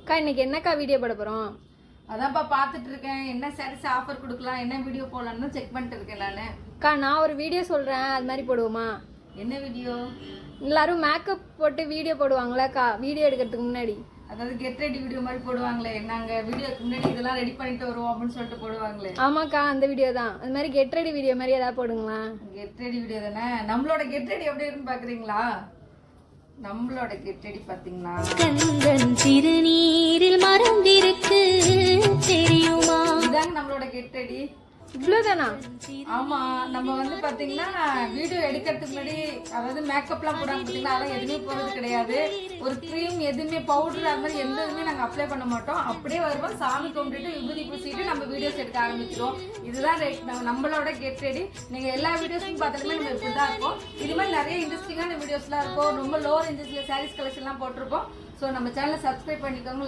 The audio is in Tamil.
அக்கா இன்னைக்கு என்னக்கா வீடியோ போட போறோம்? அதான்ப்பா பார்த்துட்டு இருக்கேன். என்ன சாரீஸ் ஆஃபர் கொடுக்கலாம், என்ன வீடியோ போடலாம்னு செக் பண்ணிட்டு இருக்கேன் நான். அக்கா நான் ஒரு வீடியோ சொல்றேன், அது மாதிரி போடுவோமா? என்ன வீடியோ? எல்லாரும் மேக்கப் போட்டு வீடியோ போடுவாங்களேக்கா, வீடியோ எடுக்கிறதுக்கு முன்னாடி. அதாவது கெட் ரெடி வீடியோ மாதிரி போடுவாங்களே, நாங்க வீடியோக்கு முன்னாடி இதெல்லாம் ரெடி பண்ணிட்டு வருவோம் அப்படின்னு சொல்லிட்டு போடுவாங்களே. ஆமாக்கா அந்த வீடியோ தான். அது மாதிரி கெட் ரெடி வீடியோ மாதிரி ஏதாவது போடுங்களா? கெட் ரெடி வீடியோ தானே. நம்மளோட கெட் ரெடி எப்படி இருக்குன்னு பாக்குறீங்களா? நம்மளோட கெட் ரெடி பாத்தீங்கன்னா கந்தன் திருநீரில் மறந்திருக்கு தெரியுமா? இதாங்க நம்மளோட கெட் ரெடி. இவ்வளோதானா? ஆமா, நம்ம வந்து பாத்தீங்கன்னா வீடியோ எடுக்கிறதுக்கு முன்னாடி அதாவது மேக்கப்லாம் போடாம பாத்தீங்கன்னா அதெல்லாம் எதுவுமே போறது கிடையாது. ஒரு க்ரீம் எதுவுமே பவுடர் அது மாதிரி எந்த இதுவுமே நாங்க அப்ளை பண்ண மாட்டோம். அப்படியே வருவோம், சாமி கும்பிட்டுட்டு விபூதி பூசிட்டு நம்ம வீடியோஸ் எடுக்க ஆரம்பிச்சிடுவோம். இதுதான் நம்மளோட கெட் ரெடி. நீங்க எல்லா வீடியோஸும் பார்த்தாலுமே நம்ம இப்படிதான் இருக்கும். இது மாதிரி நிறைய இன்ட்ரெஸ்டிங்கான வீடியோஸ்லாம் இருக்கும். ரொம்ப லோ ரேஞ்சஸ்ல சாரீஸ் கலெக்ஷன்லாம் போட்டிருப்போம். ஸோ நம்ம சேனலை சப்ஸ்கிரைப் பண்ணிக்கோங்க.